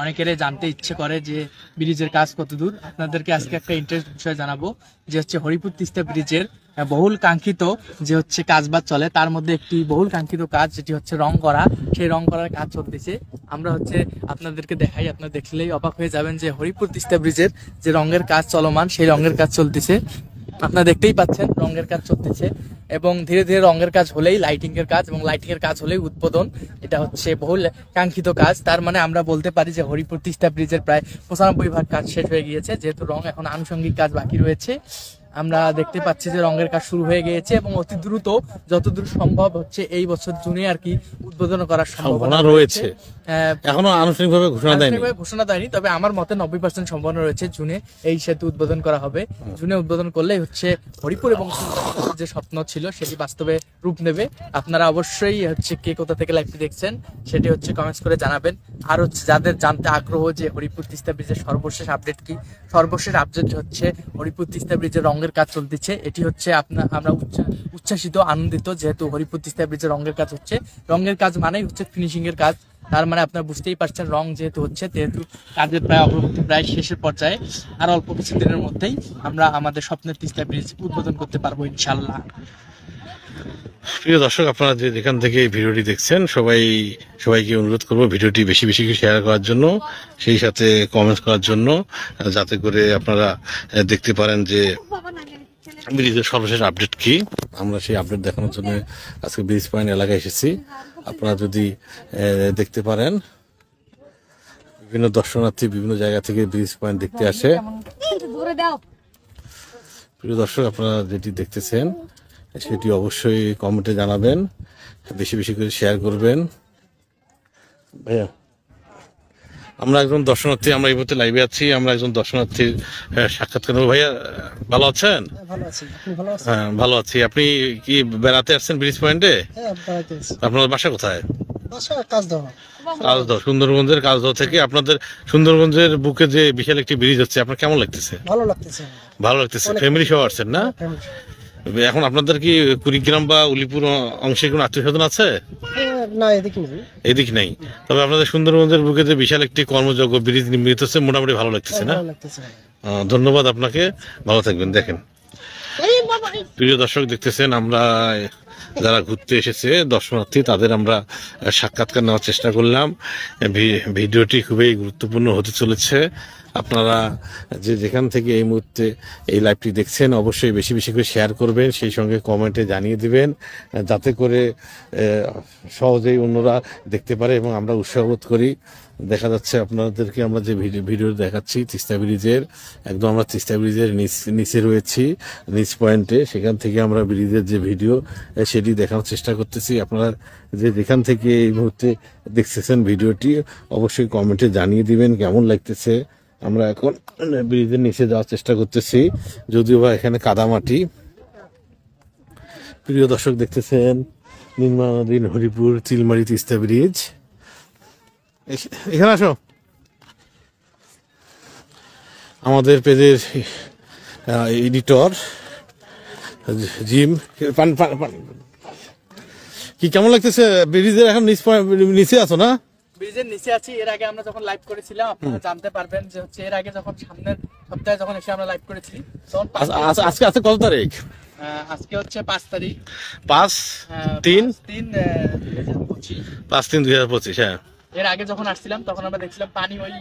অনেকেরই জানতে ইচ্ছে করে যে ব্রিজের কাজ কত দূর। আপনাদেরকে আজকে একটা ইন্টারেস্ট বিষয় জানাবো যে হচ্ছে হরিপুর তিস্তা ব্রিজের বহুল কাঙ্ক্ষিত যে হচ্ছে কাজবাজ চলে, তার মধ্যে একটি বহুল কাঙ্ক্ষিত কাজ যেটি হচ্ছে রং করা। সেই রং করার কাজ চলতেছে। আমরা হচ্ছে আপনাদেরকে দেখাই, আপনারা দেখলেই অবাক হয়ে যাবেন যে হরিপুর তিস্তা ব্রিজের যে রঙের কাজ চলমান, সেই রঙের কাজ চলতেছে। আপনারা দেখতেই পাচ্ছেন রঙের কাজ চলতেছে এবং ধীরে ধীরে রঙের কাজ হলেই লাইটিং এর কাজ, এবং লাইটিং এর কাজ হলেই উদ্বোধন। এটা হচ্ছে বহুল কাঙ্ক্ষিত কাজ। তার মানে আমরা বলতে পারি যে হরিপুর তিস্তা ব্রিজের প্রায় 95% কাজ শেষ হয়ে গিয়েছে, যেহেতু রং এখন আনুষঙ্গিক কাজ বাকি রয়েছে। আমরা দেখতে পাচ্ছি যে রঙের কাজ শুরু হয়ে গিয়েছে এবং অতি দ্রুত যতদূর সম্ভব হচ্ছে এই বছর জুনে আর কি উদ্বোধন করার সম্ভাবনা রয়েছে। এখনো আনুষ্ঠানিকভাবে ঘোষণা দেয়নি, তবে আমার মতে 90% সম্ভাবনা রয়েছে জুনে এই সেতু উদ্বোধন করা হবে। জুনে উদ্বোধন করলেই হচ্ছে হরিপুর এবং যে স্বপ্ন ছিল সেটি বাস্তবে রূপ নেবে। আপনারা অবশ্যই হচ্ছে কে কোথা থেকে লাইভটি দেখছেন সেটি হচ্ছে কমেন্টস করে জানাবেন। আর হচ্ছে যাদের জানতে আগ্রহ যে হরিপুর তিস্তা ব্রিজের সর্বশেষ আপডেট কি, সর্বশেষ আপডেট হচ্ছে হরিপুর তিস্তা ব্রিজের রঙের কাজ চলতেছে। এটি হচ্ছে আমরা উচ্ছ্বাসিত আনন্দিত, যেহেতু হরিপুর তিস্তা ব্রিজের রঙের কাজ হচ্ছে। রঙের কাজ মানেই হচ্ছে ফিনিশিং এর কাজ। তার মানে আপনারা বুঝতেই পারছেন রং যেহেতু হচ্ছে, যেহেতু কাজের প্রায় অগ্রগতি প্রায় শেষের পর্যায়ে। আর অল্প কিছু দিনের মধ্যেই আমরা আমাদের স্বপ্নের তিস্তা ব্রিজ উদ্বোধন করতে পারবো ইনশাল্লাহ। প্রিয় দর্শক, আপনারা যে যেখান থেকে এই ভিডিওটি দেখছেন সবাইকে অনুরোধ করবো ভিডিওটি বেশি বেশি করে শেয়ার করার জন্য, সেই সাথে কমেন্ট করার জন্য, যাতে করে আপনারা দেখতে পারেন যে ব্রিজের সর্বশেষ আপডেট কি। আমরা সেই আপডেট দেখানোর জন্য আজকে ব্রিজ পয়েন্ট এলাকায় এসেছি। আপনারা যদি দেখতে পারেন বিভিন্ন দর্শনার্থী বিভিন্ন জায়গা থেকে ব্রিজ পয়েন্ট দেখতে আসে। প্রিয় দর্শক, আপনারা যেটি দেখতেছেন সেটি অবশ্যই কমেন্টে জানাবেন, বেশি বেশি করে শেয়ার করবেন। ভাইয়া, আমরা একজন দর্শনার্থী, আমরা এই মুহূর্তে লাইভে আছি, আমরা একজন দর্শনার্থীর সাক্ষাৎকার নেব। ভাইয়া ভালো আছেন? হ্যাঁ, ভালো আছি। আপনি কি বেড়াতে আসছেন ব্রিজ পয়েন্টে? আপনার বাসা কোথায়? কাজদহ, সুন্দরগঞ্জের কাজদহ থেকে। আপনাদের সুন্দরগঞ্জের বুকে যে বিশাল একটি ব্রিজ হচ্ছে, আপনার কেমন লাগতেছে? ভালো লাগতেছে। ফ্যামিলি সহ আসছেন না? এখন আপনাদের কি কুড়িগ্রাম বা উলিপুর অংশে কোনো আত্মীয় স্বজন আছে? না, এদিক নাই। তবে আপনাদের সুন্দরগঞ্জের বুকে যে বিশাল একটি কর্মযোগ্য ব্রিজ নির্মিত হচ্ছে, মোটামুটি ভালো লাগতেছে না? ধন্যবাদ আপনাকে, ভালো থাকবেন। দেখেন প্রিয় দর্শক, দেখতেছেন আমরা যারা ঘুরতে এসেছে দর্শনার্থী, তাদের আমরা সাক্ষাৎকার নেওয়ার চেষ্টা করলাম। ভিডিওটি খুবই গুরুত্বপূর্ণ হতে চলেছে। আপনারা যে যেখান থেকে এই মুহূর্তে এই লাইভটি দেখছেন অবশ্যই বেশি বেশি করে শেয়ার করবেন, সেই সঙ্গে কমেন্টে জানিয়ে দিবেন, যাতে করে সহজেই অন্যরা দেখতে পারে এবং আমরা উৎসাহ বোধ করি। দেখা যাচ্ছে আপনাদেরকে আমরা যে ভিডিও দেখাচ্ছি তিস্তা ব্রিজের, একদম আমরা তিস্তা ব্রিজের নিচে রয়েছি, নিচ পয়েন্টে। সেখান থেকে আমরা ব্রিজের যে ভিডিও সেটি দেখানোর চেষ্টা করতেছি। আপনারা যে যেখান থেকে এই মুহূর্তে দেখতেছেন ভিডিওটি অবশ্যই কমেন্টে জানিয়ে দিবেন কেমন লাগতেছে। আমরা এখন ব্রিজের নিচে যাওয়ার চেষ্টা করতেছি, যদিও বা এখানে কাদামাটি। প্রিয় দর্শক, দেখতেছেন নির্মাণাধীন হরিপুর চিলমারি তিস্তা ব্রিজ। এখানে আসো। আমাদের পেজের এডিটর জিম, কি কেমন লাগতেছে ব্রিজের? এখন নিচে আছো না? ব্রিজের নিচে আছি। এর আগে আমরা যখন লাইভ করেছিলাম আপনারা জানতে পারবেন যে হচ্ছে এর আগে যখন সামনের সপ্তাহে যখন এসে আমরা লাইভ করেছি তখন আজকে আছে কত তারিখ? আজকে হচ্ছে 5 তারিখ, 5/3/2025। হ্যাঁ, এর আগে যখন আসছিলাম তখন আমরা দেখছিলাম পানি ওই